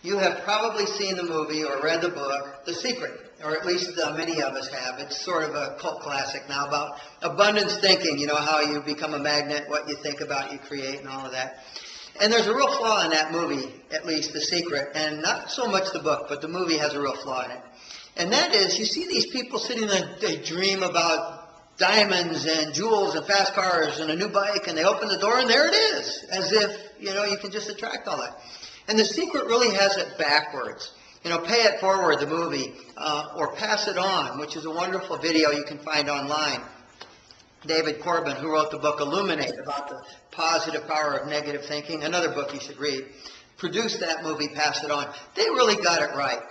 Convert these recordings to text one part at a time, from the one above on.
You have probably seen the movie or read the book, The Secret, or at least many of us have. It's sort of a cult classic now about abundance thinking, you know, how you become a magnet, what you think about, you create, and all of that. And there's a real flaw in that movie, at least The Secret, and not so much the book, but the movie has a real flaw in it. And that is, you see these people sitting there, they dream about diamonds and jewels and fast cars and a new bike, and they open the door and there it is, as if, you know, you can just attract all that. And The Secret really has it backwards. You know, Pay It Forward, the movie, or Pass It On, which is a wonderful video you can find online. David Corbin, who wrote the book Illuminate, about the positive power of negative thinking, another book you should read, produced that movie, Pass It On. They really got it right.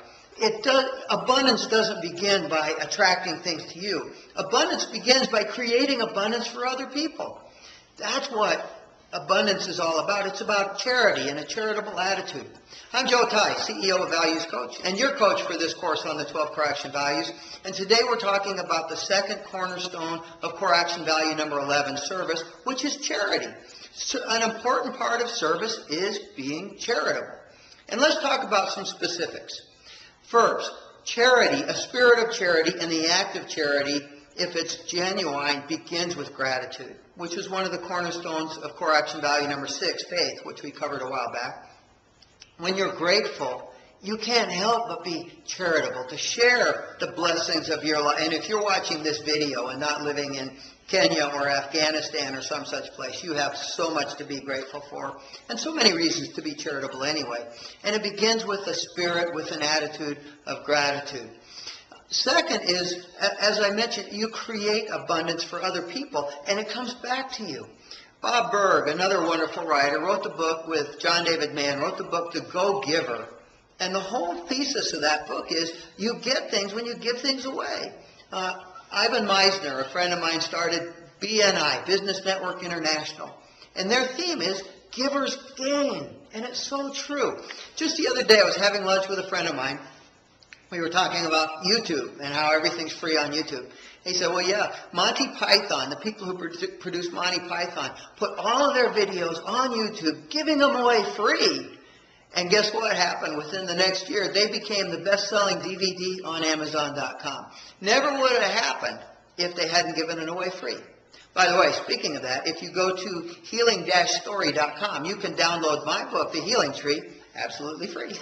Abundance doesn't begin by attracting things to you. Abundance begins by creating abundance for other people. That's what abundance is all about. It's about charity and a charitable attitude. I'm Joe Ty, CEO of Values Coach, and your coach for this course on the 12 Core Action Values. And today we're talking about the second cornerstone of Core Action Value number 11, service, which is charity. So an important part of service is being charitable. And let's talk about some specifics. First, charity, a spirit of charity and the act of charity, if it's genuine, begins with gratitude, which is one of the cornerstones of Core Action Value number 6, faith, which we covered a while back. When you're grateful, you can't help but be charitable, to share the blessings of your life. And if you're watching this video and not living in Kenya or Afghanistan or some such place, you have so much to be grateful for, and so many reasons to be charitable anyway. And it begins with a spirit, with an attitude of gratitude. Second is, as I mentioned, you create abundance for other people, and it comes back to you. Bob Berg, another wonderful writer, wrote the book with John David Mann, wrote the book The Go-Giver. And the whole thesis of that book is you get things when you give things away. Ivan Meisner, a friend of mine, started BNI, Business Network International. And their theme is givers gain. And it's so true. Just the other day I was having lunch with a friend of mine. We were talking about YouTube and how everything's free on YouTube. He said, well, yeah, Monty Python, the people who produce Monty Python, put all of their videos on YouTube, giving them away free. And guess what happened? Within the next year, they became the best-selling DVD on Amazon.com. Never would have happened if they hadn't given it away free. By the way, speaking of that, if you go to healing-story.com, you can download my book, The Healing Tree, absolutely free.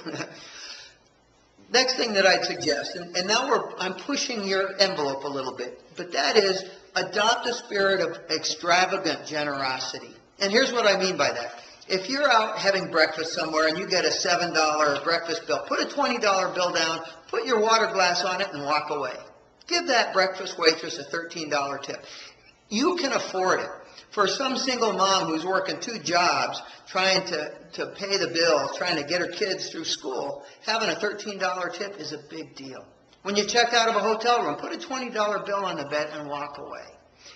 Next thing that I'd suggest, and now I'm pushing your envelope a little bit, but that is adopt a spirit of extravagant generosity. And here's what I mean by that. If you're out having breakfast somewhere and you get a $7 breakfast bill, put a $20 bill down, put your water glass on it, and walk away. Give that breakfast waitress a $13 tip. You can afford it. For some single mom who's working 2 jobs, trying to pay the bills, trying to get her kids through school, having a $13 tip is a big deal. When you check out of a hotel room, put a $20 bill on the bed and walk away.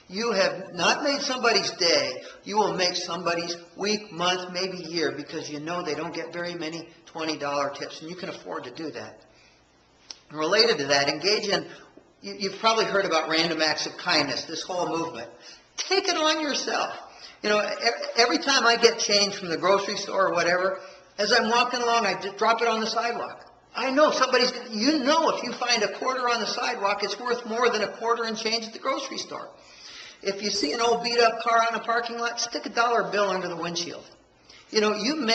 You have not made somebody's day. You will make somebody's week, month, maybe year, because you know they don't get very many $20 tips, and you can afford to do that. And related to that, engage in, you've probably heard about random acts of kindness, this whole movement. Take it on yourself. You know, every time I get change from the grocery store or whatever, as I'm walking along, I just drop it on the sidewalk. I know somebody's, you know, if you find a quarter on the sidewalk, it's worth more than a quarter in change at the grocery store. If you see an old beat-up car on a parking lot, stick a $1 bill under the windshield. You know, you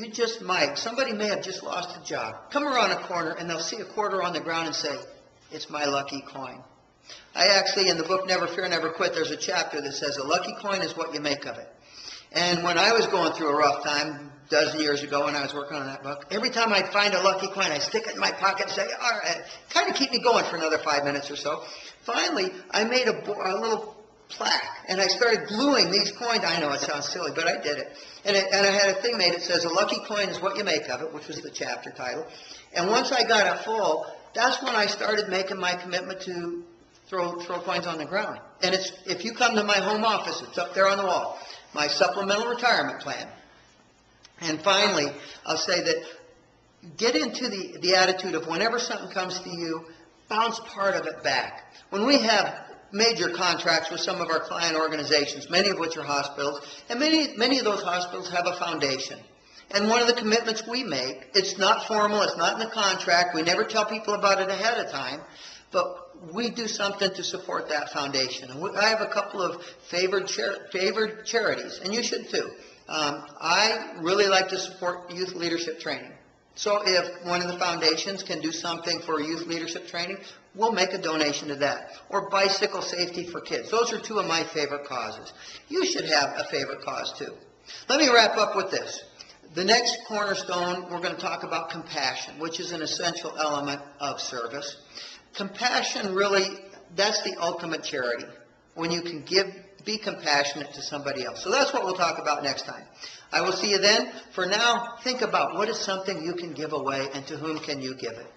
just might, somebody may have just lost a job. Come around a corner and they'll see a quarter on the ground and say, it's my lucky coin. I actually, in the book Never Fear, Never Quit, there's a chapter that says a lucky coin is what you make of it. And when I was going through a rough time, a dozen years ago when I was working on that book, every time I'd find a lucky coin, I'd stick it in my pocket and say, all right, kind of keep me going for another 5 minutes or so. Finally, I made a little plaque, and I started gluing these coins. I know it sounds silly, but I did it. And I had a thing made that says, a lucky coin is what you make of it, which was the chapter title. And once I got it full, that's when I started making my commitment to throw coins on the ground. And it's, if you come to my home office, it's up there on the wall, my supplemental retirement plan. And finally, I'll say that get into the attitude of whenever something comes to you, bounce part of it back. When we have major contracts with some of our client organizations, many of which are hospitals, and many of those hospitals have a foundation. And one of the commitments we make, it's not formal, it's not in the contract, we never tell people about it ahead of time, but we do something to support that foundation. And I have a couple of favored charities, and you should too. I really like to support youth leadership training. So if one of the foundations can do something for youth leadership training, we'll make a donation to that. Or bicycle safety for kids. Those are two of my favorite causes. You should have a favorite cause too. Let me wrap up with this. The next cornerstone, we're going to talk about compassion, which is an essential element of service. Compassion really, that's the ultimate charity, when you can be compassionate to somebody else. So that's what we'll talk about next time. I will see you then. For now, think about what is something you can give away and to whom can you give it.